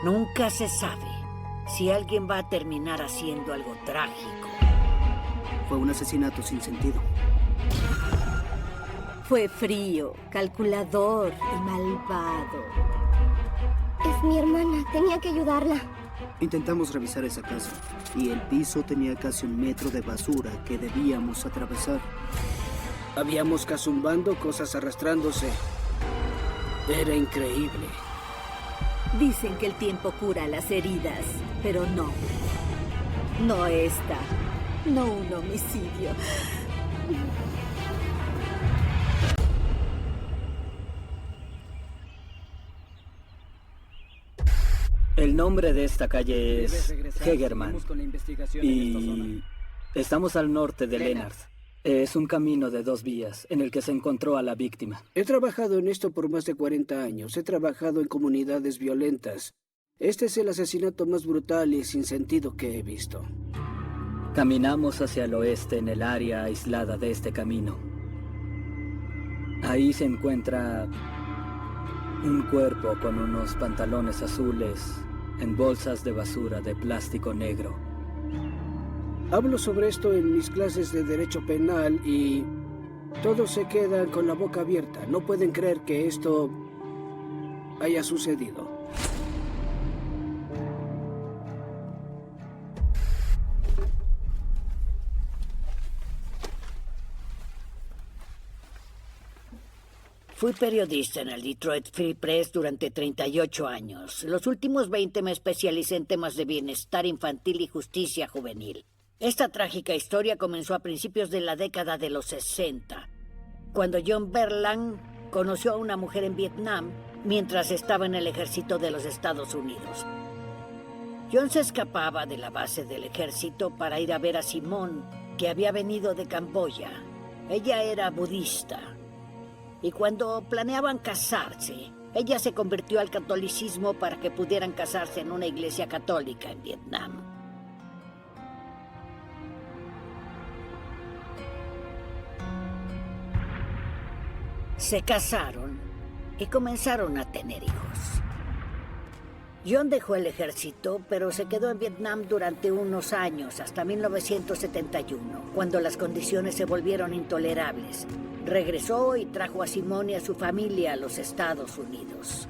Nunca se sabe si alguien va a terminar haciendo algo trágico. Fue un asesinato sin sentido. Fue frío, calculador y malvado. Es mi hermana. Tenía que ayudarla. Intentamos revisar esa casa y el piso tenía casi 1 metro de basura que debíamos atravesar. Habíamos cazumbando, cosas arrastrándose. Era increíble. Dicen que el tiempo cura las heridas, pero no. No esta. No un homicidio. El nombre de esta calle es Hegerman Y y estamos al norte de Lennart. Es un camino de 2 vías en el que se encontró a la víctima. he trabajado en esto por más de 40 años. He trabajado en comunidades violentas. Este es el asesinato más brutal y sin sentido que he visto. Caminamos hacia el oeste en el área aislada de este camino. Ahí se encuentra un cuerpo con unos pantalones azules en bolsas de basura de plástico negro. Hablo sobre esto en mis clases de Derecho Penal y todos se quedan con la boca abierta. No pueden creer que esto haya sucedido. Fui periodista en el Detroit Free Press durante 38 años. Los últimos 20 me especialicé en temas de bienestar infantil y justicia juvenil. Esta trágica historia comenzó a principios de la década de los 60, cuando John Berland conoció a una mujer en Vietnam mientras estaba en el ejército de los Estados Unidos. John se escapaba de la base del ejército para ir a ver a Simone, que había venido de Camboya. Ella era budista. Y cuando planeaban casarse, ella se convirtió al catolicismo para que pudieran casarse en una iglesia católica en Vietnam. Se casaron y comenzaron a tener hijos. John dejó el ejército, pero se quedó en Vietnam durante unos años, hasta 1971, cuando las condiciones se volvieron intolerables. Regresó y trajo a Simone y a su familia a los Estados Unidos.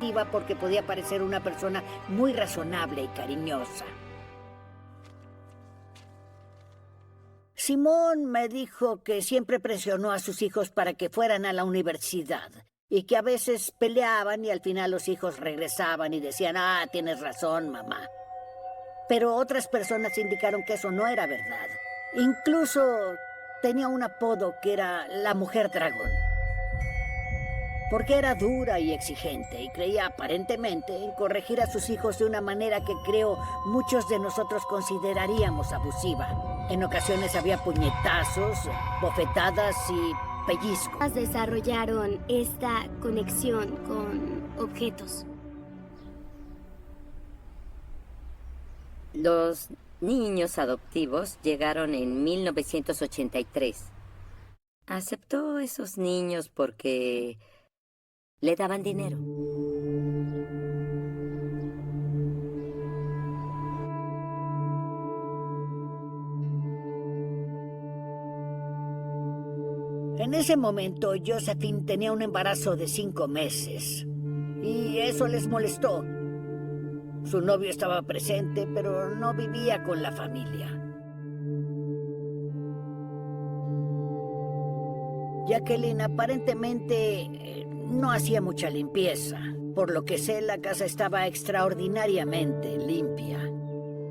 Iba porque podía parecer una persona muy razonable y cariñosa. Simone me dijo que siempre presionó a sus hijos para que fueran a la universidad y que a veces peleaban y al final los hijos regresaban y decían, ah, tienes razón, mamá. Pero otras personas indicaron que eso no era verdad. Incluso tenía un apodo que era la mujer dragón, porque era dura y exigente y creía aparentemente en corregir a sus hijos de una manera que creo muchos de nosotros consideraríamos abusiva. En ocasiones había puñetazos, bofetadas y pellizcos. Desarrollaron esta conexión con objetos. Los niños adoptivos llegaron en 1983. Aceptó esos niños porque le daban dinero. En ese momento, Josephine tenía un embarazo de 5 meses. Y eso les molestó. Su novio estaba presente, pero no vivía con la familia. Jacqueline aparentemente no hacía mucha limpieza. Por lo que sé, la casa estaba extraordinariamente limpia.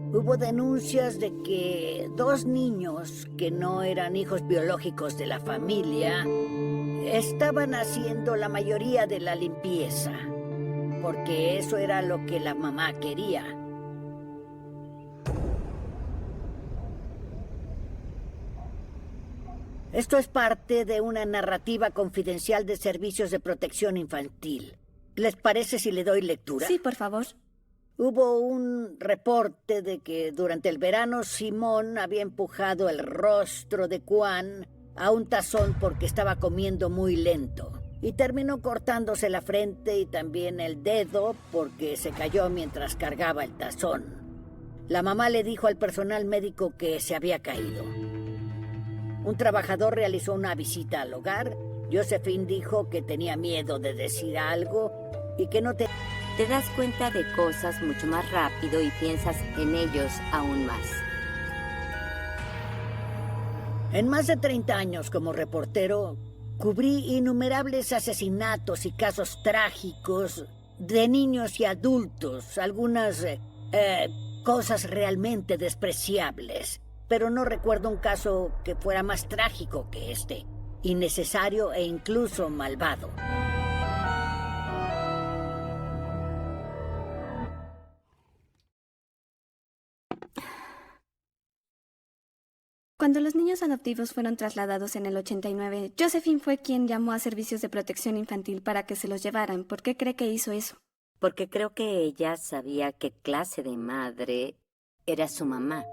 Hubo denuncias de que 2 niños, que no eran hijos biológicos de la familia, estaban haciendo la mayoría de la limpieza, porque eso era lo que la mamá quería. Esto es parte de una narrativa confidencial de servicios de protección infantil. ¿Les parece si le doy lectura? Sí, por favor. Hubo un reporte de que durante el verano Simone había empujado el rostro de Quan a un tazón porque estaba comiendo muy lento. Y terminó cortándose la frente y también el dedo porque se cayó mientras cargaba el tazón. La mamá le dijo al personal médico que se había caído. Un trabajador realizó una visita al hogar. Josephine dijo que tenía miedo de decir algo y que no te... Te das cuenta de cosas mucho más rápido y piensas en ellos aún más. En más de 30 años como reportero, cubrí innumerables asesinatos y casos trágicos de niños y adultos, algunas cosas realmente despreciables. Pero no recuerdo un caso que fuera más trágico que este, innecesario e incluso malvado. Cuando los niños adoptivos fueron trasladados en el 89, Josephine fue quien llamó a servicios de protección infantil para que se los llevaran. ¿Por qué cree que hizo eso? Porque creo que ella sabía qué clase de madre era su mamá.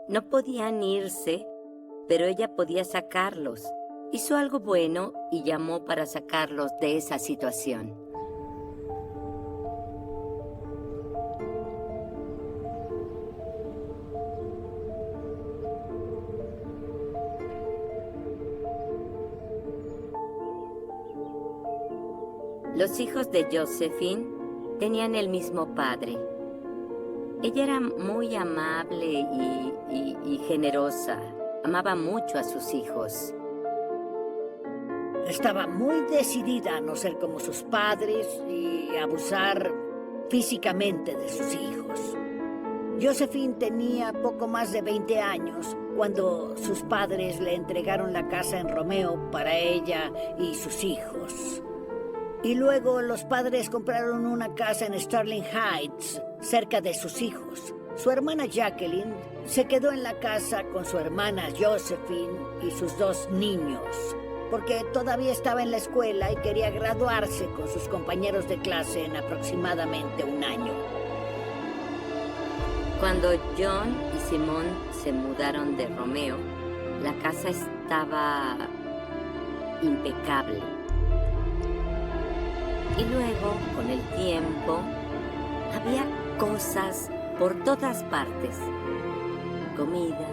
No podían irse, pero ella podía sacarlos. Hizo algo bueno y llamó para sacarlos de esa situación. Los hijos de Josephine tenían el mismo padre. Ella era muy amable y generosa. Amaba mucho a sus hijos. Estaba muy decidida a no ser como sus padres y abusar físicamente de sus hijos. Josephine tenía poco más de 20 años cuando sus padres le entregaron la casa en Romeo para ella y sus hijos. Y luego los padres compraron una casa en Sterling Heights, cerca de sus hijos. Su hermana Jacqueline se quedó en la casa con su hermana Josephine y sus 2 niños, porque todavía estaba en la escuela y quería graduarse con sus compañeros de clase en aproximadamente un año. Cuando John y Simone se mudaron de Romeo, la casa estaba impecable. Y luego, con el tiempo, había cosas por todas partes. Comida,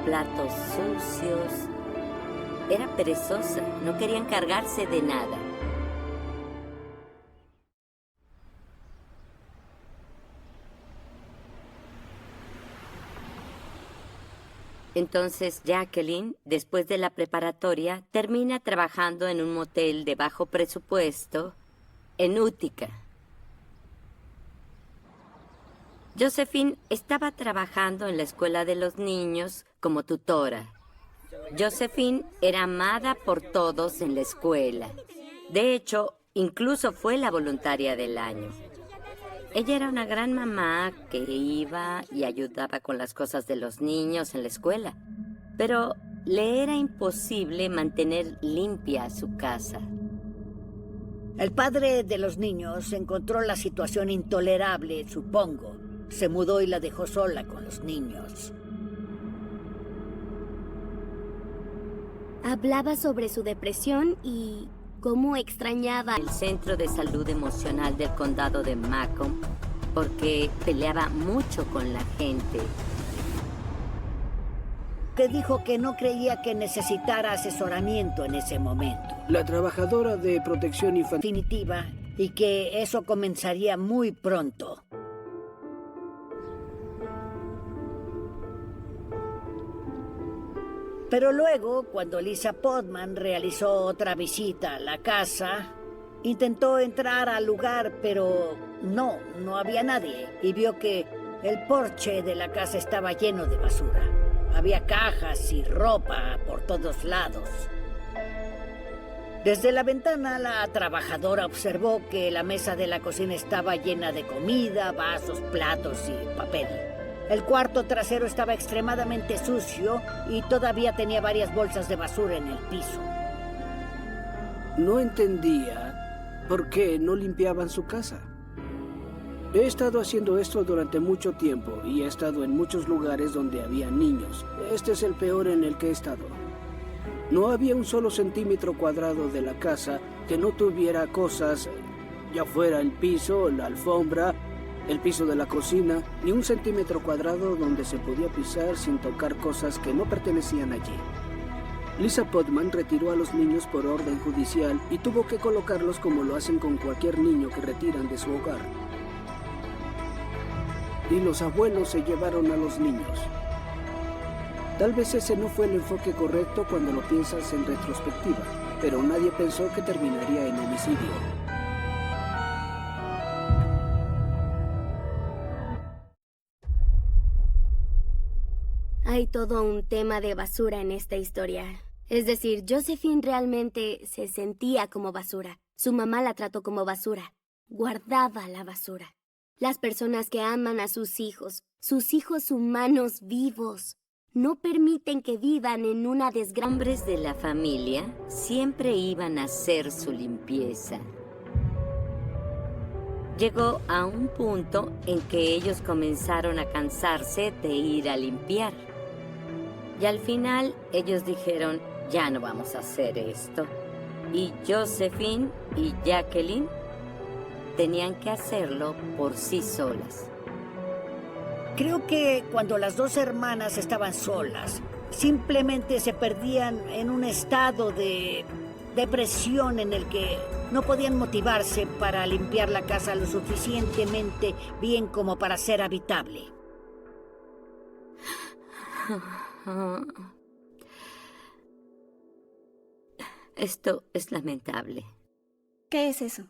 platos sucios. Era perezosa, no quería encargarse de nada. Entonces Jacqueline, después de la preparatoria, termina trabajando en un motel de bajo presupuesto en Utica. Josephine estaba trabajando en la escuela de los niños como tutora. Josephine era amada por todos en la escuela. De hecho, incluso fue la voluntaria del año. Ella era una gran mamá que iba y ayudaba con las cosas de los niños en la escuela. Pero le era imposible mantener limpia su casa. El padre de los niños encontró la situación intolerable, supongo. Se mudó y la dejó sola con los niños. Hablaba sobre su depresión y cómo extrañaba El Centro de Salud Emocional del Condado de Macomb, porque peleaba mucho con la gente. Que dijo que no creía que necesitara asesoramiento en ese momento. La trabajadora de protección infantil. Definitiva, y que eso comenzaría muy pronto. Pero luego, cuando Lisa Podman realizó otra visita a la casa, intentó entrar al lugar, pero no había nadie. Y vio que el porche de la casa estaba lleno de basura. Había cajas y ropa por todos lados. Desde la ventana, la trabajadora observó que la mesa de la cocina estaba llena de comida, vasos, platos y papel. El cuarto trasero estaba extremadamente sucio y todavía tenía varias bolsas de basura en el piso. No entendía por qué no limpiaban su casa. He estado haciendo esto durante mucho tiempo y he estado en muchos lugares donde había niños. Este es el peor en el que he estado. No había un solo centímetro cuadrado de la casa que no tuviera cosas, ya fuera el piso, la alfombra, el piso de la cocina, ni un centímetro cuadrado donde se podía pisar sin tocar cosas que no pertenecían allí. Lisa Putman retiró a los niños por orden judicial y tuvo que colocarlos como lo hacen con cualquier niño que retiran de su hogar. Y los abuelos se llevaron a los niños. Tal vez ese no fue el enfoque correcto cuando lo piensas en retrospectiva, pero nadie pensó que terminaría en homicidio. Hay todo un tema de basura en esta historia. Es decir, Josephine realmente se sentía como basura. Su mamá la trató como basura. Guardaba la basura. Las personas que aman a sus hijos humanos vivos, no permiten que vivan en una desgracia. Hombres de la familia siempre iban a hacer su limpieza. Llegó a un punto en que ellos comenzaron a cansarse de ir a limpiar. Y al final ellos dijeron, ya no vamos a hacer esto. Y Josephine y Jacqueline tenían que hacerlo por sí solas. Creo que cuando las dos hermanas estaban solas, simplemente se perdían en un estado de depresión en el que no podían motivarse para limpiar la casa lo suficientemente bien como para ser habitable. Esto es lamentable. ¿Qué es eso?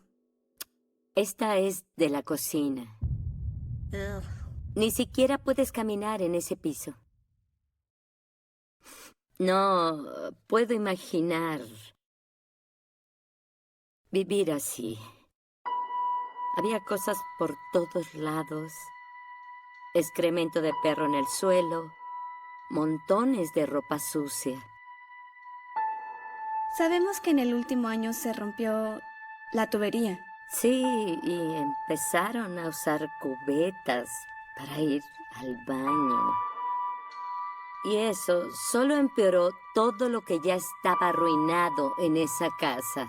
Esta es de la cocina. Ni siquiera puedes caminar en ese piso. No puedo imaginar vivir así. Había cosas por todos lados. Excremento de perro en el suelo. Montones de ropa sucia. Sabemos que en el último año se rompió la tubería. Sí, y empezaron a usar cubetas para ir al baño. Y eso solo empeoró todo lo que ya estaba arruinado en esa casa.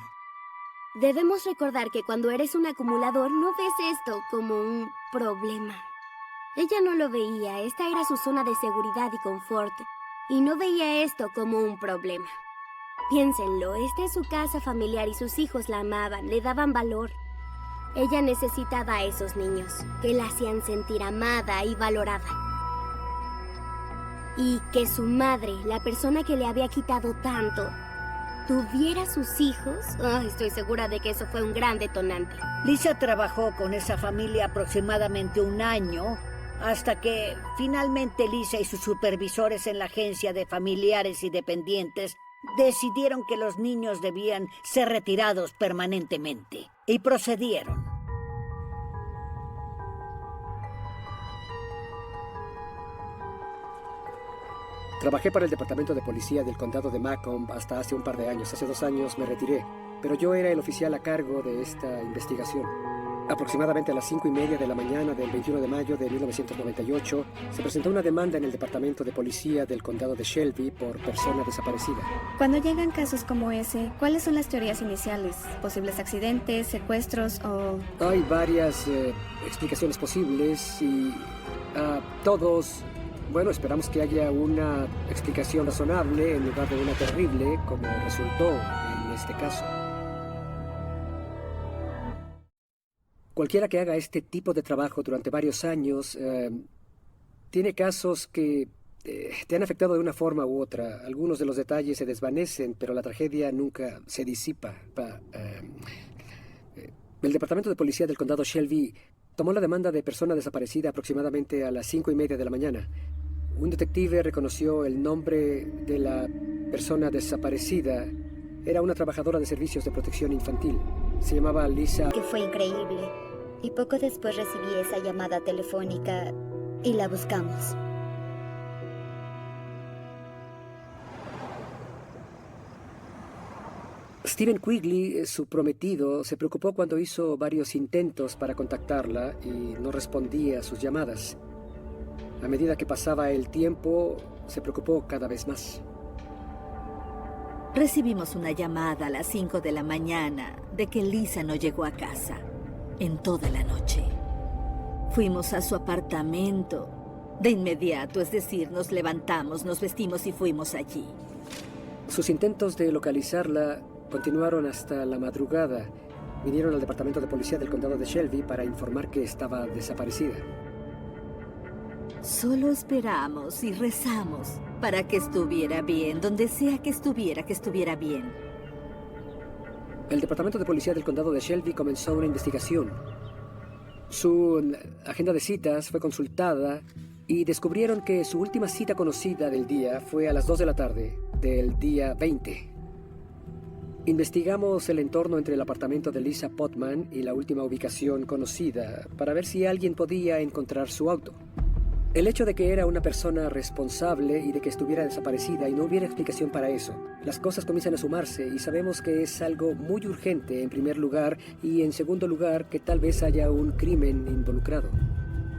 Debemos recordar que cuando eres un acumulador no ves esto como un problema. Ella no lo veía, esta era su zona de seguridad y confort, y no veía esto como un problema. Piénsenlo, esta es su casa familiar y sus hijos la amaban, le daban valor. Ella necesitaba a esos niños, que la hacían sentir amada y valorada. Y que su madre, la persona que le había quitado tanto, tuviera sus hijos, estoy segura de que eso fue un gran detonante. Lisa trabajó con esa familia aproximadamente un año, hasta que finalmente Lisa y sus supervisores en la agencia de familiares y dependientes decidieron que los niños debían ser retirados permanentemente, y procedieron. Trabajé para el departamento de policía del condado de Macomb hasta hace un par de años. Hace 2 años me retiré, pero yo era el oficial a cargo de esta investigación. Aproximadamente a las 5:30 de la mañana del 21 de mayo de 1998, se presentó una demanda en el departamento de policía del condado de Shelby por persona desaparecida. Cuando llegan casos como ese, ¿cuáles son las teorías iniciales? ¿Posibles accidentes, secuestros o...? Hay varias explicaciones posibles y todos... Bueno, esperamos que haya una explicación razonable en lugar de una terrible, como resultó en este caso. Cualquiera que haga este tipo de trabajo durante varios años tiene casos que te han afectado de una forma u otra. Algunos de los detalles se desvanecen, pero la tragedia nunca se disipa. El Departamento de Policía del Condado Shelby tomó la demanda de persona desaparecida aproximadamente a las 5:30 de la mañana. Un detective reconoció el nombre de la persona desaparecida. Era una trabajadora de servicios de protección infantil. Se llamaba Lisa... Que fue increíble. Y poco después recibí esa llamada telefónica y la buscamos. Stephen Quigley, su prometido, se preocupó cuando hizo varios intentos para contactarla y no respondía a sus llamadas. A medida que pasaba el tiempo, se preocupó cada vez más. Recibimos una llamada a las 5 de la mañana de que Lisa no llegó a casa en toda la noche. Fuimos a su apartamento de inmediato, es decir, nos levantamos, nos vestimos y fuimos allí. Sus intentos de localizarla continuaron hasta la madrugada. Vinieron al departamento de policía del condado de Shelby para informar que estaba desaparecida. Solo esperamos y rezamos para que estuviera bien, donde sea que estuviera bien. El departamento de policía del condado de Shelby comenzó una investigación. Su agenda de citas fue consultada y descubrieron que su última cita conocida del día fue a las 2 de la tarde del día 20. Investigamos el entorno entre el apartamento de Lisa Potman y la última ubicación conocida para ver si alguien podía encontrar su auto. El hecho de que era una persona responsable y de que estuviera desaparecida y no hubiera explicación para eso, las cosas comienzan a sumarse y sabemos que es algo muy urgente en primer lugar y en segundo lugar que tal vez haya un crimen involucrado.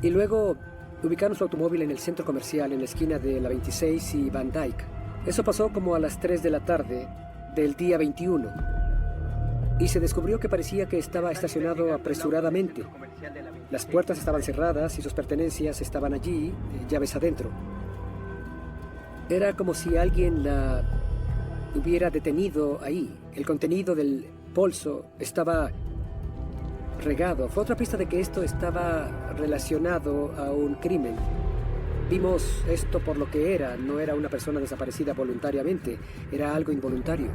Y luego ubicaron su automóvil en el centro comercial en la esquina de la 26 y Van Dyke. Eso pasó como a las 3 de la tarde del día 21 y se descubrió que parecía que estaba estacionado apresuradamente. Las puertas estaban cerradas y sus pertenencias estaban allí, llaves adentro. Era como si alguien la hubiera detenido ahí. El contenido del bolso estaba regado. Fue otra pista de que esto estaba relacionado a un crimen. Vimos esto por lo que era. No era una persona desaparecida voluntariamente. Era algo involuntario.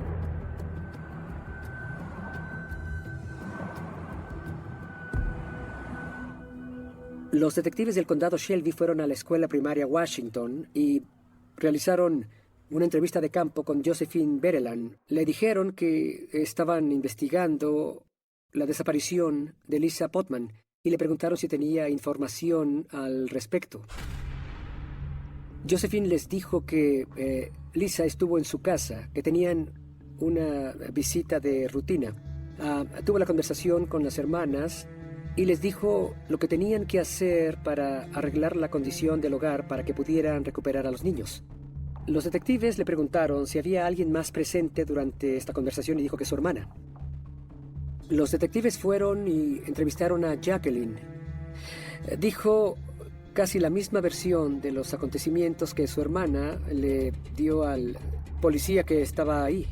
Los detectives del condado Shelby fueron a la escuela primaria Washington y realizaron una entrevista de campo con Josephine Berelan. Le dijeron que estaban investigando la desaparición de Lisa Potman y le preguntaron si tenía información al respecto. Josephine les dijo que Lisa estuvo en su casa, que tenían una visita de rutina. Tuvo la conversación con las hermanas y les dijo lo que tenían que hacer para arreglar la condición del hogar para que pudieran recuperar a los niños. Los detectives le preguntaron si había alguien más presente durante esta conversación y dijo que su hermana. Los detectives fueron y entrevistaron a Jacqueline. Dijo casi la misma versión de los acontecimientos que su hermana le dio al policía que estaba ahí.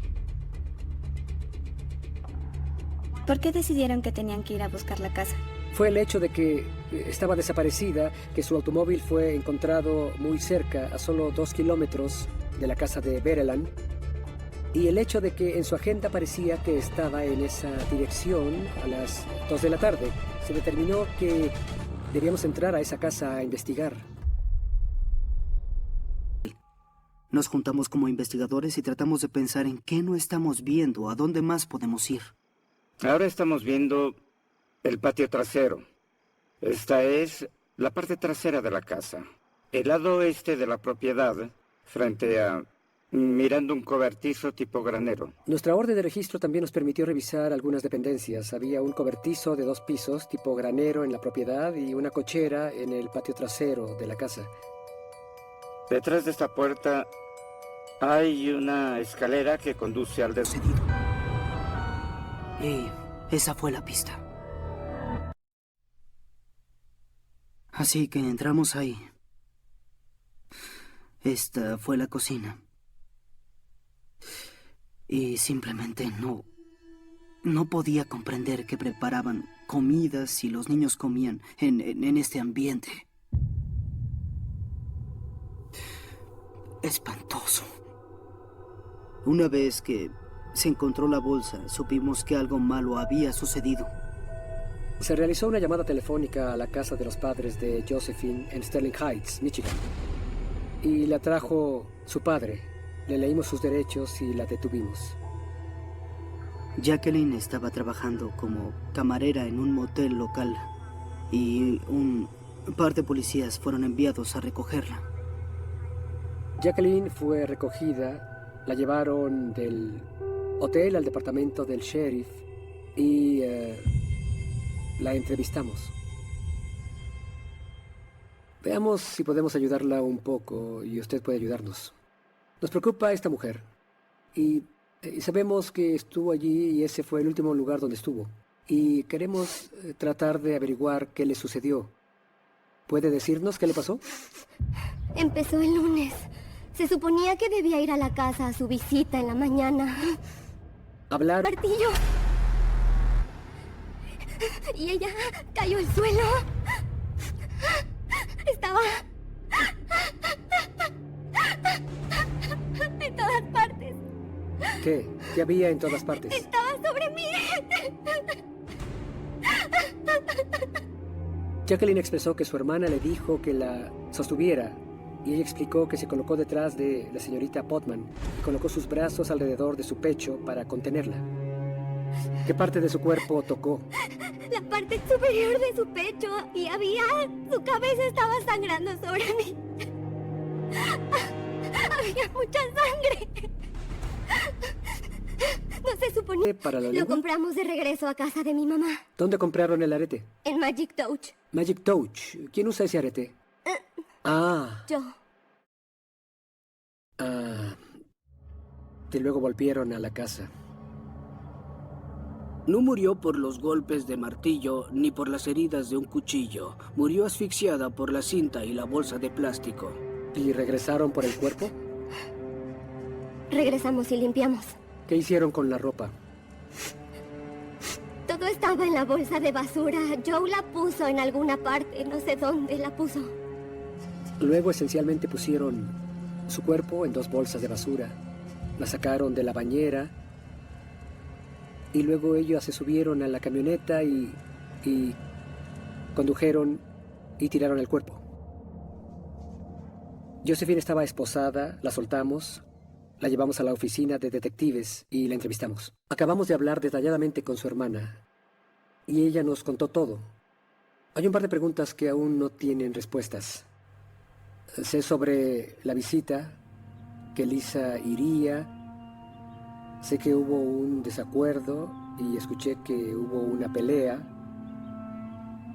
¿Por qué decidieron que tenían que ir a buscar la casa? Fue el hecho de que estaba desaparecida, que su automóvil fue encontrado muy cerca, a solo 2 kilómetros de la casa de Berelan, y el hecho de que en su agenda parecía que estaba en esa dirección a las 2 de la tarde. Se determinó que debíamos entrar a esa casa a investigar. Nos juntamos como investigadores y tratamos de pensar en qué no estamos viendo, a dónde más podemos ir. Ahora estamos viendo el patio trasero. Esta es la parte trasera de la casa. El lado oeste de la propiedad, frente a... mirando un cobertizo tipo granero. Nuestra orden de registro también nos permitió revisar algunas dependencias. Había un cobertizo de 2 pisos, tipo granero, en la propiedad y una cochera en el patio trasero de la casa. Detrás de esta puerta hay una escalera que conduce al Sucedido. Y esa fue la pista. Así que entramos ahí. Esta fue la cocina. Y simplemente no podía comprender que preparaban comidas y los niños comían en este ambiente. Espantoso. Una vez que se encontró la bolsa, supimos que algo malo había sucedido. Se realizó una llamada telefónica a la casa de los padres de Josephine en Sterling Heights, Michigan. Y la trajo su padre. Le leímos sus derechos y la detuvimos. Jacqueline estaba trabajando como camarera en un motel local y un par de policías fueron enviados a recogerla. Jacqueline fue recogida, la llevaron del hotel al departamento del sheriff y la entrevistamos. Veamos si podemos ayudarla un poco y usted puede ayudarnos. Nos preocupa esta mujer y Sabemos que estuvo allí y ese fue el último lugar donde estuvo. Y queremos tratar de averiguar qué le sucedió. ¿Puede decirnos qué le pasó? Empezó el lunes. Se suponía que debía ir a la casa a su visita en la mañana. Hablar... ¡Martillo! Y ella cayó al suelo. Estaba... en todas partes. ¿Qué? ¿Qué había en todas partes? Estaba sobre mí. Jacqueline expresó que su hermana le dijo que la sostuviera y ella explicó que se colocó detrás de la señorita Potman y colocó sus brazos alrededor de su pecho para contenerla. ¿Qué parte de su cuerpo tocó? La parte superior de su pecho y su cabeza estaba sangrando sobre mí. Había mucha sangre. No se suponía. ¿Para la Lo lengua? compramos de regreso a casa de mi mamá. ¿Dónde compraron el arete? En Magic Touch. Magic Touch. ¿Quién usa ese arete? Yo. Y luego volvieron a la casa. No murió por los golpes de martillo ni por las heridas de un cuchillo. Murió asfixiada por la cinta y la bolsa de plástico. ¿Y regresaron por el cuerpo? Regresamos y limpiamos. ¿Qué hicieron con la ropa? Todo estaba en la bolsa de basura. Joe la puso en alguna parte. No sé dónde la puso. Luego esencialmente pusieron su cuerpo en 2 bolsas de basura. La sacaron de la bañera. Y luego ellos se subieron a la camioneta y condujeron y tiraron el cuerpo. Josephine estaba esposada, la soltamos, la llevamos a la oficina de detectives y la entrevistamos. Acabamos de hablar detalladamente con su hermana y ella nos contó todo. Hay un par de preguntas que aún no tienen respuestas. Sé sobre la visita, que Lisa iría. Sé que hubo un desacuerdo y escuché que hubo una pelea.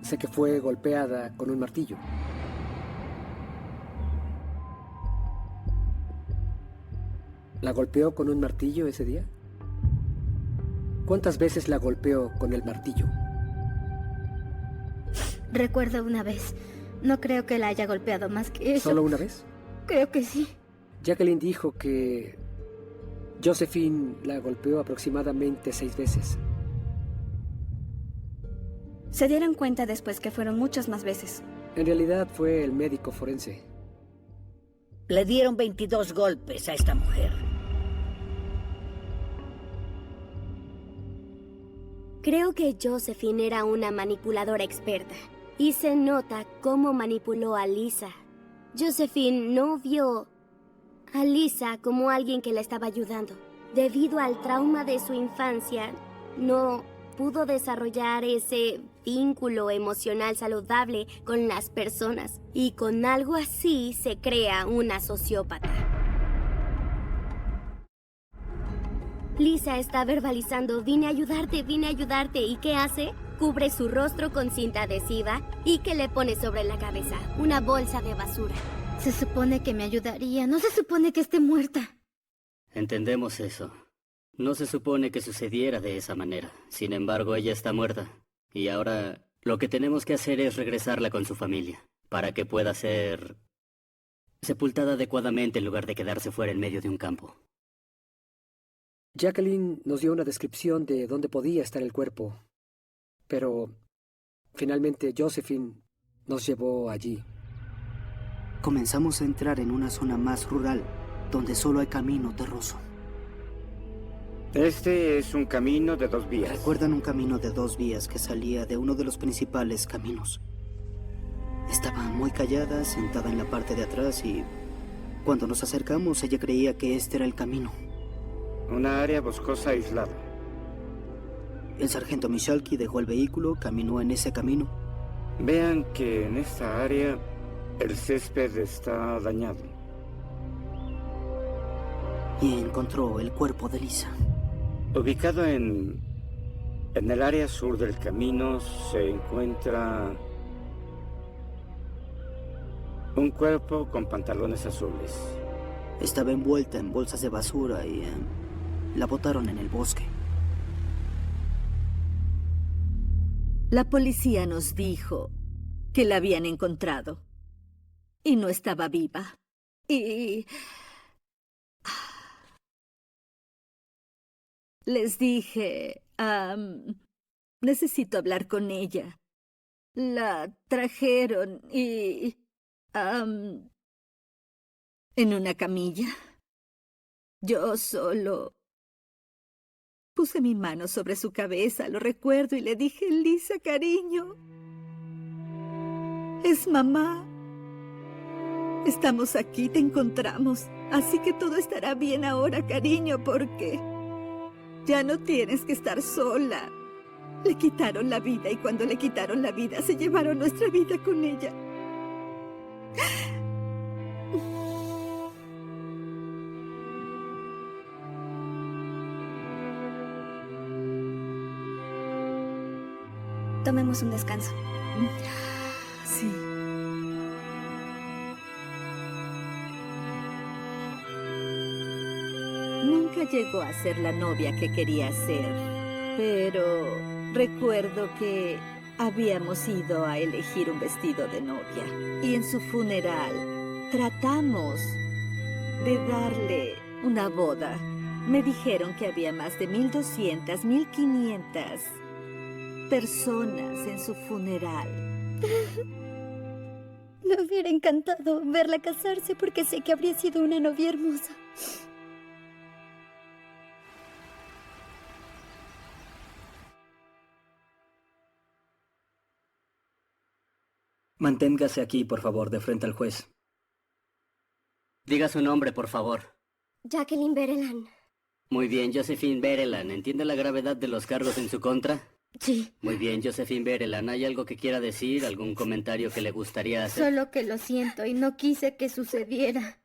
Sé que fue golpeada con un martillo. ¿La golpeó con un martillo ese día? ¿Cuántas veces la golpeó con el martillo? Recuerdo una vez. No creo que la haya golpeado más que eso. ¿Solo una vez? Creo que sí. Jacqueline dijo que Josephine la golpeó aproximadamente 6 veces. Se dieron cuenta después que fueron muchas más veces. En realidad fue el médico forense. Le dieron 22 golpes a esta mujer. Creo que Josephine era una manipuladora experta. Y se nota cómo manipuló a Lisa. Josephine no vio a Lisa como alguien que la estaba ayudando. Debido al trauma de su infancia, no pudo desarrollar ese vínculo emocional saludable con las personas. Y con algo así se crea una sociópata. Lisa está verbalizando, vine a ayudarte. ¿Y qué hace? Cubre su rostro con cinta adhesiva y que le pone sobre la cabeza una bolsa de basura. Se supone que me ayudaría. No se supone que esté muerta. Entendemos eso. No se supone que sucediera de esa manera. Sin embargo, ella está muerta. Y ahora lo que tenemos que hacer es regresarla con su familia, para que pueda ser sepultada adecuadamente en lugar de quedarse fuera en medio de un campo. Jacqueline nos dio una descripción de dónde podía estar el cuerpo, pero finalmente Josephine nos llevó allí. Comenzamos a entrar en una zona más rural, donde solo hay camino terroso. Este es un camino de 2 vías. ¿Recuerdan un camino de 2 vías que salía de uno de los principales caminos? Estaba muy callada, sentada en la parte de atrás y cuando nos acercamos ella creía que este era el camino. Una área boscosa aislada. El sargento Michalki dejó el vehículo, caminó en ese camino. Vean que en esta área el césped está dañado. Y encontró el cuerpo de Lisa. Ubicado en el área sur del camino se encuentra un cuerpo con pantalones azules. Estaba envuelta en bolsas de basura y La botaron en el bosque. La policía nos dijo que la habían encontrado y no estaba viva. Y les dije, necesito hablar con ella. La trajeron y en una camilla. Yo solo puse mi mano sobre su cabeza, lo recuerdo, y le dije, Lisa, cariño, es mamá. Estamos aquí, te encontramos, así que todo estará bien ahora, cariño, porque ya no tienes que estar sola. Le quitaron la vida y cuando le quitaron la vida, se llevaron nuestra vida con ella. Tomemos un descanso. Sí. Nunca llegó a ser la novia que quería ser, pero recuerdo que habíamos ido a elegir un vestido de novia y en su funeral tratamos de darle una boda. Me dijeron que había más de 1,200, 1,500 personas en su funeral. Me hubiera encantado verla casarse porque sé que habría sido una novia hermosa. Manténgase aquí, por favor, de frente al juez. Diga su nombre, por favor. Jacqueline Berelan. Muy bien, Josephine Berelan. ¿Entiende la gravedad de los cargos en su contra? Sí. Muy bien, Josephine Berelan. ¿Hay algo que quiera decir? ¿Algún comentario que le gustaría hacer? Solo que lo siento y no quise que sucediera.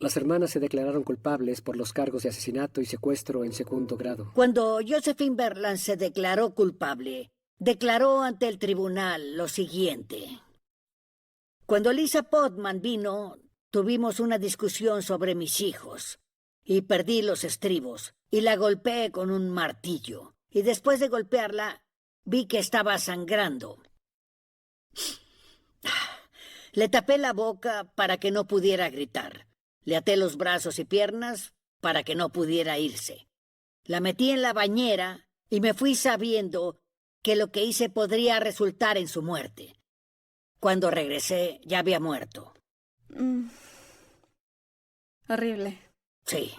Las hermanas se declararon culpables por los cargos de asesinato y secuestro en segundo grado. Cuando Josephine Berland se declaró culpable, declaró ante el tribunal lo siguiente. Cuando Lisa Podman vino, tuvimos una discusión sobre mis hijos y perdí los estribos y la golpeé con un martillo. Y después de golpearla, vi que estaba sangrando. Le tapé la boca para que no pudiera gritar. Le até los brazos y piernas para que no pudiera irse. La metí en la bañera y me fui sabiendo que lo que hice podría resultar en su muerte. Cuando regresé, ya había muerto. Horrible. Sí.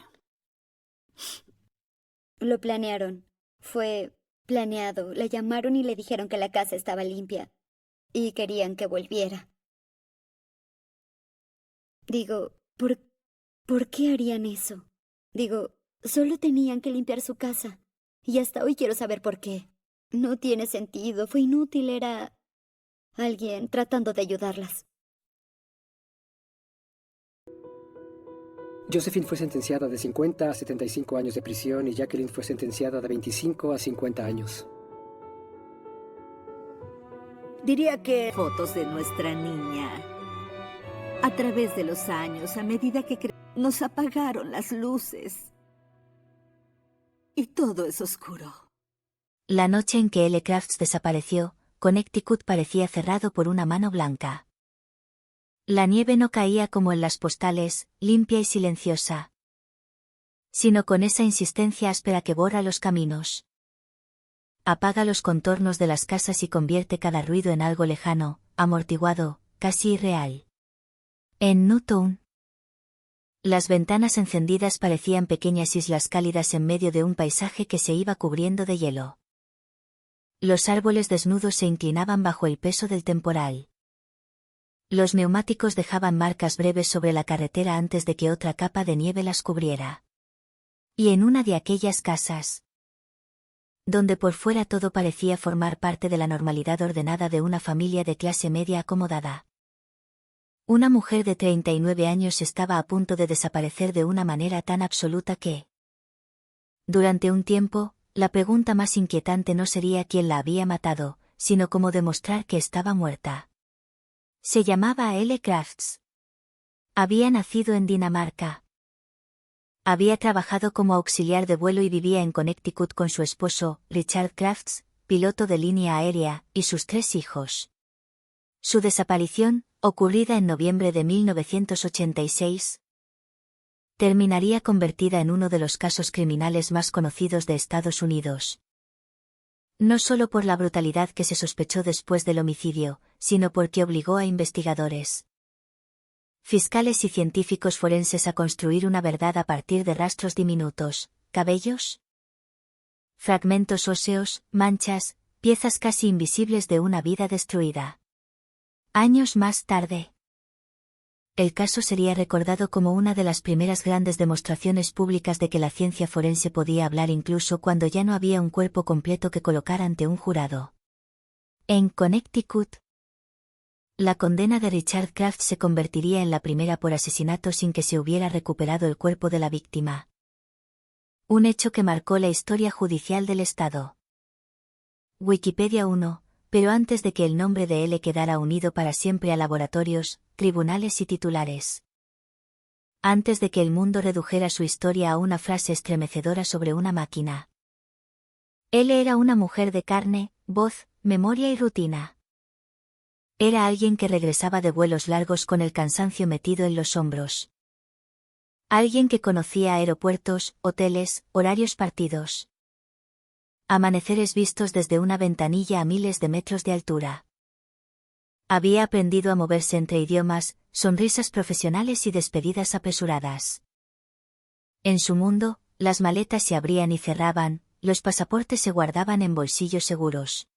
Lo planearon. Fue planeado. Le llamaron y le dijeron que la casa estaba limpia. Y querían que volviera. Digo, ¿por qué harían eso? Digo, solo tenían que limpiar su casa. Y hasta hoy quiero saber por qué. No tiene sentido. Fue inútil. Era alguien tratando de ayudarlas. Josephine fue sentenciada de 50 a 75 años de prisión y Jacqueline fue sentenciada de 25 a 50 años. Diría que Fotos de nuestra niña. A través de los años, a medida que nos apagaron las luces. Y todo es oscuro. La noche en que L. Crafts desapareció, Connecticut parecía cerrado por una mano blanca. La nieve no caía como en las postales, limpia y silenciosa, sino con esa insistencia áspera que borra los caminos. Apaga los contornos de las casas y convierte cada ruido en algo lejano, amortiguado, casi irreal. En Newtown, las ventanas encendidas parecían pequeñas islas cálidas en medio de un paisaje que se iba cubriendo de hielo. Los árboles desnudos se inclinaban bajo el peso del temporal. Los neumáticos dejaban marcas breves sobre la carretera antes de que otra capa de nieve las cubriera. Y en una de aquellas casas, donde por fuera todo parecía formar parte de la normalidad ordenada de una familia de clase media acomodada, una mujer de 39 años estaba a punto de desaparecer de una manera tan absoluta que, durante un tiempo, la pregunta más inquietante no sería quién la había matado, sino cómo demostrar que estaba muerta. Se llamaba L. Crafts. Había nacido en Dinamarca. Había trabajado como auxiliar de vuelo y vivía en Connecticut con su esposo, Richard Crafts, piloto de línea aérea, y sus 3 hijos. Su desaparición, ocurrida en noviembre de 1986, terminaría convertida en uno de los casos criminales más conocidos de Estados Unidos. No solo por la brutalidad que se sospechó después del homicidio, sino porque obligó a investigadores, fiscales y científicos forenses a construir una verdad a partir de rastros diminutos, cabellos, fragmentos óseos, manchas, piezas casi invisibles de una vida destruida. Años más tarde, el caso sería recordado como una de las primeras grandes demostraciones públicas de que la ciencia forense podía hablar incluso cuando ya no había un cuerpo completo que colocar ante un jurado. En Connecticut, la condena de Richard Kraft se convertiría en la primera por asesinato sin que se hubiera recuperado el cuerpo de la víctima. Un hecho que marcó la historia judicial del estado. Wikipedia 1, pero antes de que el nombre de L quedara unido para siempre a laboratorios, tribunales y titulares. Antes de que el mundo redujera su historia a una frase estremecedora sobre una máquina. L era una mujer de carne, voz, memoria y rutina. Era alguien que regresaba de vuelos largos con el cansancio metido en los hombros. Alguien que conocía aeropuertos, hoteles, horarios partidos. Amaneceres vistos desde una ventanilla a miles de metros de altura. Había aprendido a moverse entre idiomas, sonrisas profesionales y despedidas apresuradas. En su mundo, las maletas se abrían y cerraban, los pasaportes se guardaban en bolsillos seguros.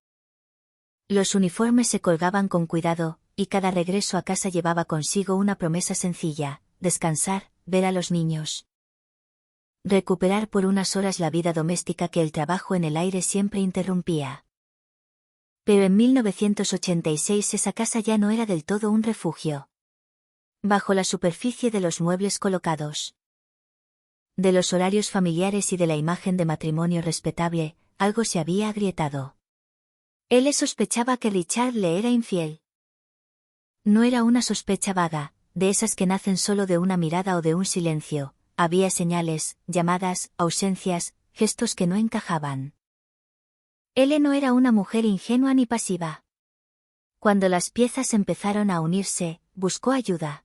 Los uniformes se colgaban con cuidado, y cada regreso a casa llevaba consigo una promesa sencilla: descansar, ver a los niños. Recuperar por unas horas la vida doméstica que el trabajo en el aire siempre interrumpía. Pero en 1986 esa casa ya no era del todo un refugio. Bajo la superficie de los muebles colocados, de los horarios familiares y de la imagen de matrimonio respetable, algo se había agrietado. Él sospechaba que Richard le era infiel. No era una sospecha vaga, de esas que nacen solo de una mirada o de un silencio. Había señales, llamadas, ausencias, gestos que no encajaban. L no era una mujer ingenua ni pasiva. Cuando las piezas empezaron a unirse, buscó ayuda.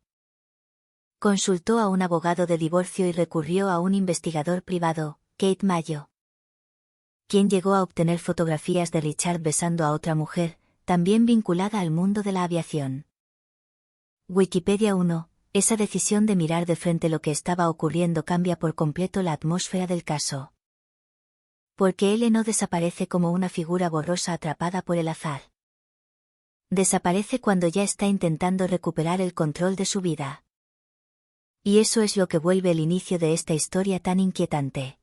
Consultó a un abogado de divorcio y recurrió a un investigador privado, Kate Mayo, quien llegó a obtener fotografías de Richard besando a otra mujer, también vinculada al mundo de la aviación. Wikipedia 1. Esa decisión de mirar de frente lo que estaba ocurriendo cambia por completo la atmósfera del caso. Porque L no desaparece como una figura borrosa atrapada por el azar. Desaparece cuando ya está intentando recuperar el control de su vida. Y eso es lo que vuelve el inicio de esta historia tan inquietante.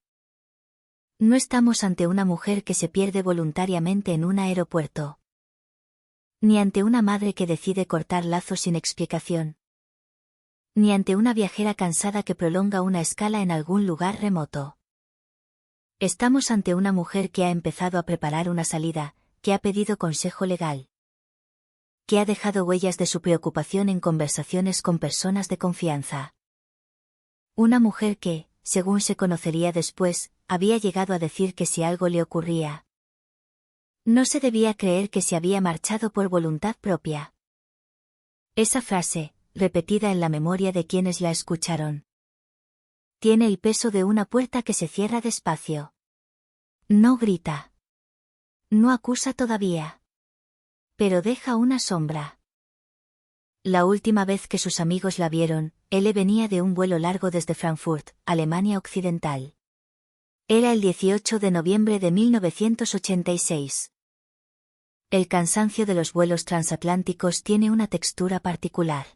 No estamos ante una mujer que se pierde voluntariamente en un aeropuerto. Ni ante una madre que decide cortar lazos sin explicación. Ni ante una viajera cansada que prolonga una escala en algún lugar remoto. Estamos ante una mujer que ha empezado a preparar una salida, que ha pedido consejo legal. Que ha dejado huellas de su preocupación en conversaciones con personas de confianza. Una mujer que, según se conocería después, había llegado a decir que si algo le ocurría, no se debía creer que se había marchado por voluntad propia. Esa frase, repetida en la memoria de quienes la escucharon, tiene el peso de una puerta que se cierra despacio. No grita. No acusa todavía. Pero deja una sombra. La última vez que sus amigos la vieron, L venía de un vuelo largo desde Frankfurt, Alemania Occidental. Era el 18 de noviembre de 1986. El cansancio de los vuelos transatlánticos tiene una textura particular.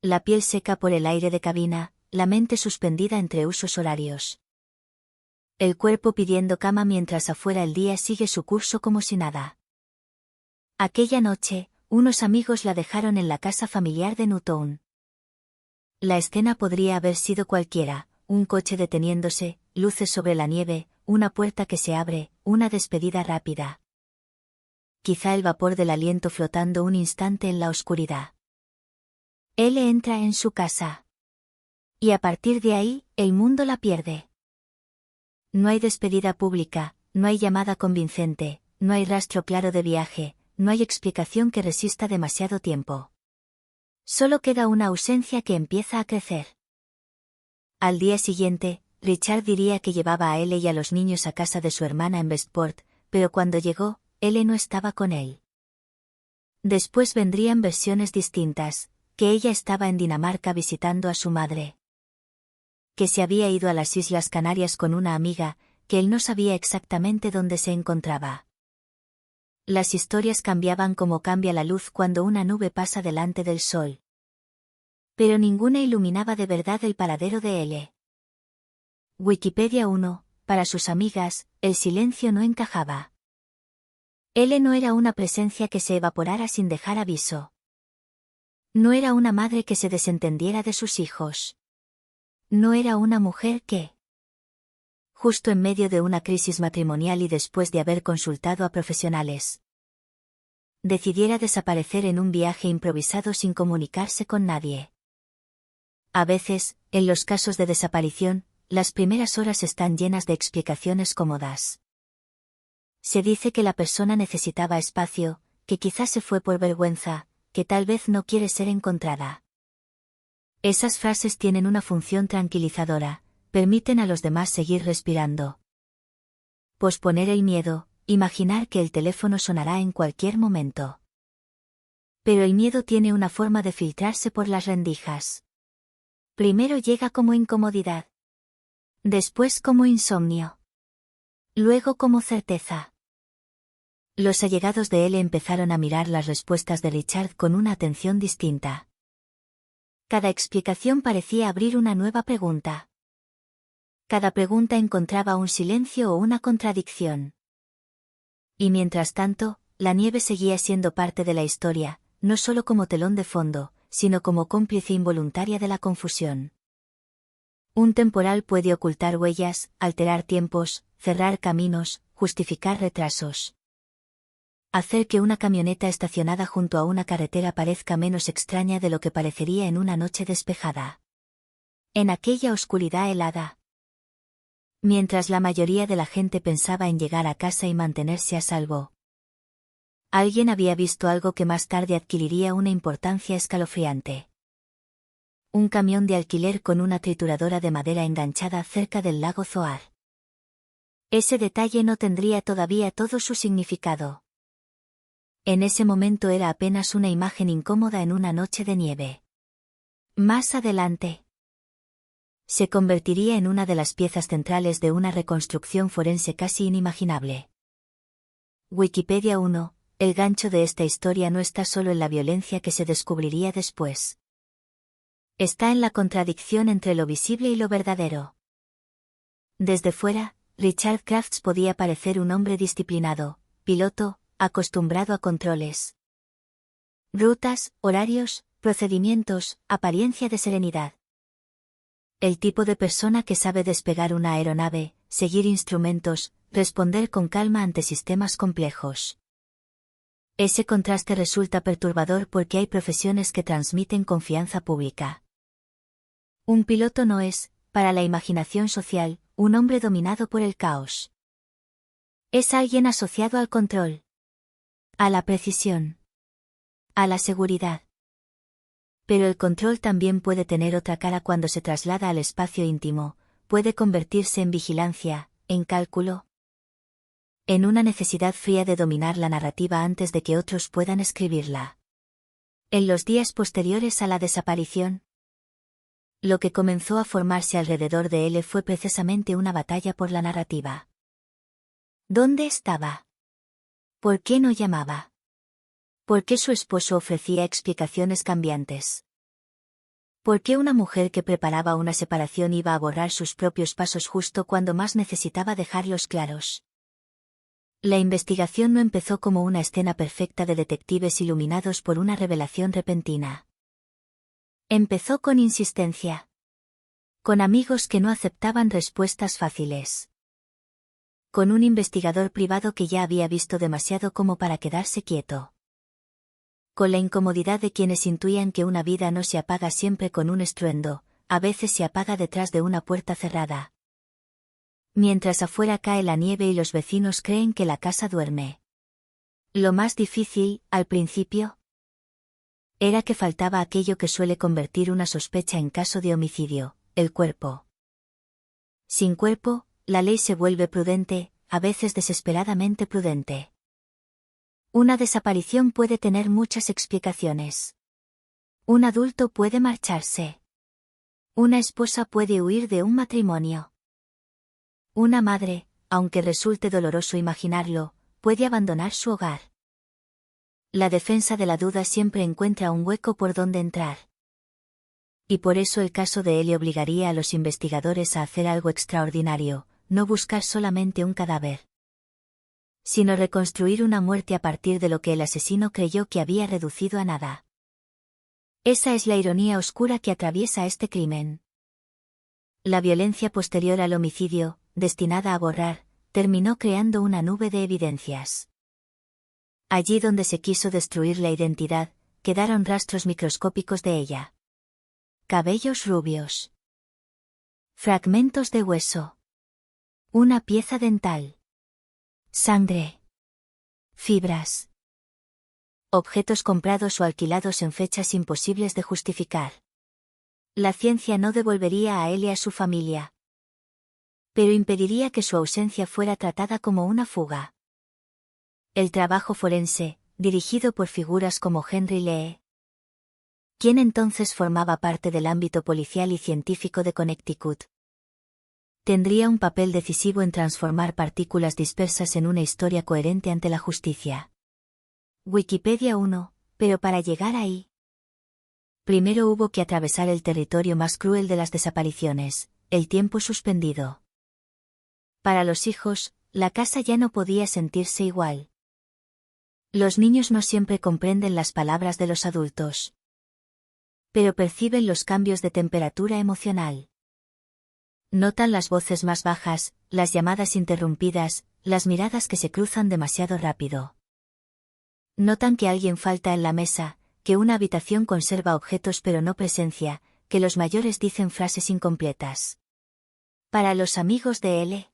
La piel seca por el aire de cabina, la mente suspendida entre usos horarios. El cuerpo pidiendo cama mientras afuera el día sigue su curso como si nada. Aquella noche, unos amigos la dejaron en la casa familiar de Newtown. La escena podría haber sido cualquiera: un coche deteniéndose, luces sobre la nieve, una puerta que se abre, una despedida rápida. Quizá el vapor del aliento flotando un instante en la oscuridad. Él entra en su casa. Y a partir de ahí, el mundo la pierde. No hay despedida pública, no hay llamada convincente, no hay rastro claro de viaje, no hay explicación que resista demasiado tiempo. Solo queda una ausencia que empieza a crecer. Al día siguiente, Richard diría que llevaba a Elle y a los niños a casa de su hermana en Westport, pero cuando llegó, Elle no estaba con él. Después vendrían versiones distintas, que ella estaba en Dinamarca visitando a su madre, que se había ido a las Islas Canarias con una amiga, que él no sabía exactamente dónde se encontraba. Las historias cambiaban como cambia la luz cuando una nube pasa delante del sol. Pero ninguna iluminaba de verdad el paradero de Elle. Wikipedia 1, para sus amigas, el silencio no encajaba. Elle no era una presencia que se evaporara sin dejar aviso. No era una madre que se desentendiera de sus hijos. No era una mujer que, justo en medio de una crisis matrimonial y después de haber consultado a profesionales, decidiera desaparecer en un viaje improvisado sin comunicarse con nadie. A veces, en los casos de desaparición, las primeras horas están llenas de explicaciones cómodas. Se dice que la persona necesitaba espacio, que quizás se fue por vergüenza, que tal vez no quiere ser encontrada. Esas frases tienen una función tranquilizadora, permiten a los demás seguir respirando. Posponer el miedo, imaginar que el teléfono sonará en cualquier momento. Pero el miedo tiene una forma de filtrarse por las rendijas. Primero llega como incomodidad. Después como insomnio. Luego como certeza. Los allegados de él empezaron a mirar las respuestas de Richard con una atención distinta. Cada explicación parecía abrir una nueva pregunta. Cada pregunta encontraba un silencio o una contradicción. Y mientras tanto, la nieve seguía siendo parte de la historia, no solo como telón de fondo, sino como cómplice involuntaria de la confusión. Un temporal puede ocultar huellas, alterar tiempos, cerrar caminos, justificar retrasos. Hacer que una camioneta estacionada junto a una carretera parezca menos extraña de lo que parecería en una noche despejada. En aquella oscuridad helada. Mientras la mayoría de la gente pensaba en llegar a casa y mantenerse a salvo, alguien había visto algo que más tarde adquiriría una importancia escalofriante. Un camión de alquiler con una trituradora de madera enganchada cerca del lago Zoar. Ese detalle no tendría todavía todo su significado. En ese momento era apenas una imagen incómoda en una noche de nieve. Más adelante, se convertiría en una de las piezas centrales de una reconstrucción forense casi inimaginable. Wikipedia 1, el gancho de esta historia no está solo en la violencia que se descubriría después. Está en la contradicción entre lo visible y lo verdadero. Desde fuera, Richard Crafts podía parecer un hombre disciplinado, piloto, acostumbrado a controles. Rutas, horarios, procedimientos, apariencia de serenidad. El tipo de persona que sabe despegar una aeronave, seguir instrumentos, responder con calma ante sistemas complejos. Ese contraste resulta perturbador porque hay profesiones que transmiten confianza pública. Un piloto no es, para la imaginación social, un hombre dominado por el caos. Es alguien asociado al control, a la precisión, a la seguridad. Pero el control también puede tener otra cara cuando se traslada al espacio íntimo, puede convertirse en vigilancia, en cálculo, en una necesidad fría de dominar la narrativa antes de que otros puedan escribirla. En los días posteriores a la desaparición, lo que comenzó a formarse alrededor de él fue precisamente una batalla por la narrativa. ¿Dónde estaba? ¿Por qué no llamaba? ¿Por qué su esposo ofrecía explicaciones cambiantes? ¿Por qué una mujer que preparaba una separación iba a borrar sus propios pasos justo cuando más necesitaba dejarlos claros? La investigación no empezó como una escena perfecta de detectives iluminados por una revelación repentina. Empezó con insistencia. Con amigos que no aceptaban respuestas fáciles. Con un investigador privado que ya había visto demasiado como para quedarse quieto. Con la incomodidad de quienes intuían que una vida no se apaga siempre con un estruendo, a veces se apaga detrás de una puerta cerrada. Mientras afuera cae la nieve y los vecinos creen que la casa duerme. Lo más difícil, al principio, era que faltaba aquello que suele convertir una sospecha en caso de homicidio, el cuerpo. Sin cuerpo, la ley se vuelve prudente, a veces desesperadamente prudente. Una desaparición puede tener muchas explicaciones. Un adulto puede marcharse. Una esposa puede huir de un matrimonio. Una madre, aunque resulte doloroso imaginarlo, puede abandonar su hogar. La defensa de la duda siempre encuentra un hueco por donde entrar. Y por eso el caso de Ellie obligaría a los investigadores a hacer algo extraordinario, no buscar solamente un cadáver, sino reconstruir una muerte a partir de lo que el asesino creyó que había reducido a nada. Esa es la ironía oscura que atraviesa este crimen. La violencia posterior al homicidio, destinada a borrar, terminó creando una nube de evidencias. Allí donde se quiso destruir la identidad, quedaron rastros microscópicos de ella. Cabellos rubios. Fragmentos de hueso. Una pieza dental. Sangre. Fibras. Objetos comprados o alquilados en fechas imposibles de justificar. La ciencia no devolvería a Ellie a su familia, pero impediría que su ausencia fuera tratada como una fuga. El trabajo forense, dirigido por figuras como Henry Lee, quien entonces formaba parte del ámbito policial y científico de Connecticut, tendría un papel decisivo en transformar partículas dispersas en una historia coherente ante la justicia. Wikipedia 1, pero para llegar ahí, primero hubo que atravesar el territorio más cruel de las desapariciones, el tiempo suspendido. Para los hijos, la casa ya no podía sentirse igual. Los niños no siempre comprenden las palabras de los adultos, pero perciben los cambios de temperatura emocional. Notan las voces más bajas, las llamadas interrumpidas, las miradas que se cruzan demasiado rápido. Notan que alguien falta en la mesa, que una habitación conserva objetos pero no presencia, que los mayores dicen frases incompletas. Para los amigos de Ellie,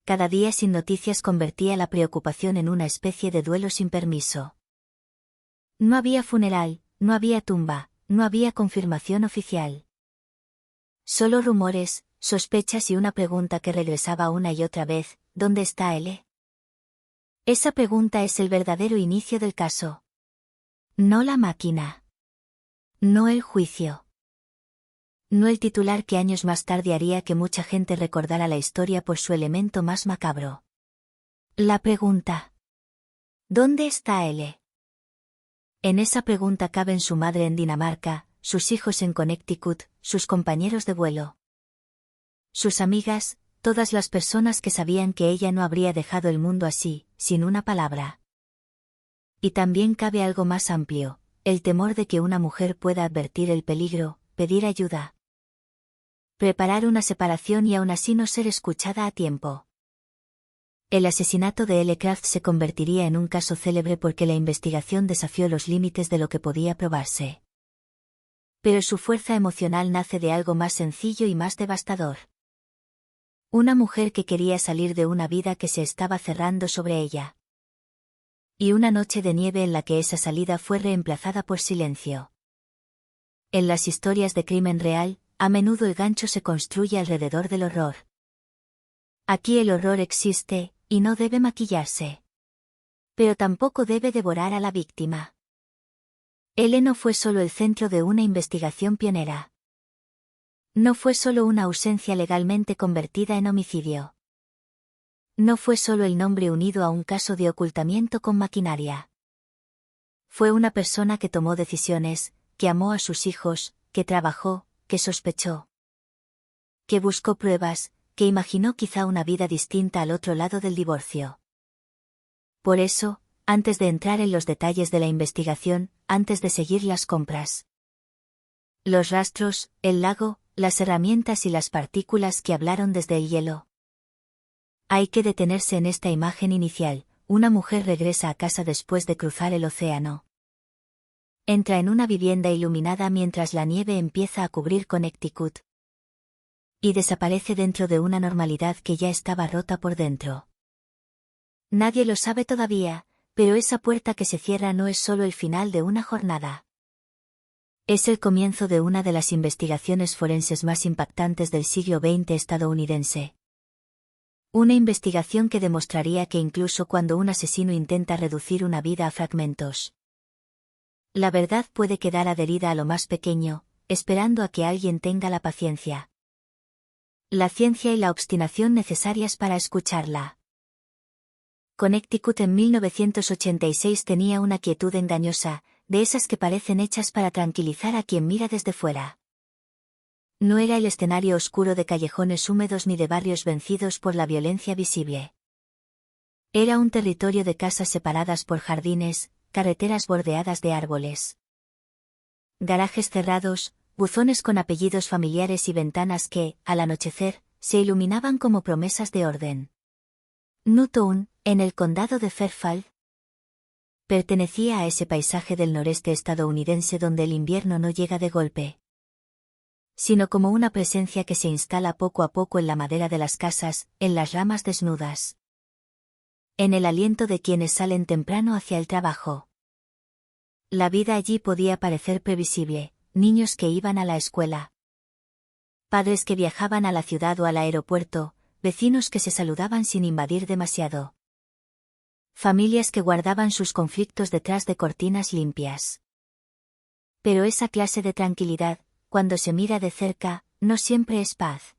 cada día sin noticias convertía la preocupación en una especie de duelo sin permiso. No había funeral, no había tumba, no había confirmación oficial. Solo rumores, sospechas y una pregunta que regresaba una y otra vez: ¿dónde está Ellie? Esa pregunta es el verdadero inicio del caso. No la máquina. No el juicio. No el titular que años más tarde haría que mucha gente recordara la historia por su elemento más macabro. La pregunta: ¿dónde está Ellie? En esa pregunta caben su madre en Dinamarca, sus hijos en Connecticut, sus compañeros de vuelo, sus amigas, todas las personas que sabían que ella no habría dejado el mundo así, sin una palabra. Y también cabe algo más amplio, el temor de que una mujer pueda advertir el peligro, pedir ayuda, preparar una separación y aún así no ser escuchada a tiempo. El asesinato de Ellie Craft se convertiría en un caso célebre porque la investigación desafió los límites de lo que podía probarse. Pero su fuerza emocional nace de algo más sencillo y más devastador. Una mujer que quería salir de una vida que se estaba cerrando sobre ella. Y una noche de nieve en la que esa salida fue reemplazada por silencio. En las historias de crimen real, a menudo el gancho se construye alrededor del horror. Aquí el horror existe, y no debe maquillarse. Pero tampoco debe devorar a la víctima. Ellie no fue solo el centro de una investigación pionera. No fue solo una ausencia legalmente convertida en homicidio. No fue solo el nombre unido a un caso de ocultamiento con maquinaria. Fue una persona que tomó decisiones, que amó a sus hijos, que trabajó, que sospechó, que buscó pruebas, que imaginó quizá una vida distinta al otro lado del divorcio. Por eso, antes de entrar en los detalles de la investigación, antes de seguir las compras, los rastros, el lago, las herramientas y las partículas que hablaron desde el hielo, hay que detenerse en esta imagen inicial. Una mujer regresa a casa después de cruzar el océano. Entra en una vivienda iluminada mientras la nieve empieza a cubrir Connecticut. Y desaparece dentro de una normalidad que ya estaba rota por dentro. Nadie lo sabe todavía, pero esa puerta que se cierra no es solo el final de una jornada. Es el comienzo de una de las investigaciones forenses más impactantes del siglo XX estadounidense. Una investigación que demostraría que incluso cuando un asesino intenta reducir una vida a fragmentos, la verdad puede quedar adherida a lo más pequeño, esperando a que alguien tenga la paciencia, la ciencia y la obstinación necesarias para escucharla. Connecticut en 1986 tenía una quietud engañosa, de esas que parecen hechas para tranquilizar a quien mira desde fuera. No era el escenario oscuro de callejones húmedos ni de barrios vencidos por la violencia visible. Era un territorio de casas separadas por jardines, carreteras bordeadas de árboles, garajes cerrados, buzones con apellidos familiares y ventanas que, al anochecer, se iluminaban como promesas de orden. Newtown, en el condado de Fairfield, pertenecía a ese paisaje del noreste estadounidense donde el invierno no llega de golpe, sino como una presencia que se instala poco a poco en la madera de las casas, en las ramas desnudas, en el aliento de quienes salen temprano hacia el trabajo. La vida allí podía parecer previsible, niños que iban a la escuela, padres que viajaban a la ciudad o al aeropuerto, vecinos que se saludaban sin invadir demasiado, familias que guardaban sus conflictos detrás de cortinas limpias. Pero esa clase de tranquilidad, cuando se mira de cerca, no siempre es paz.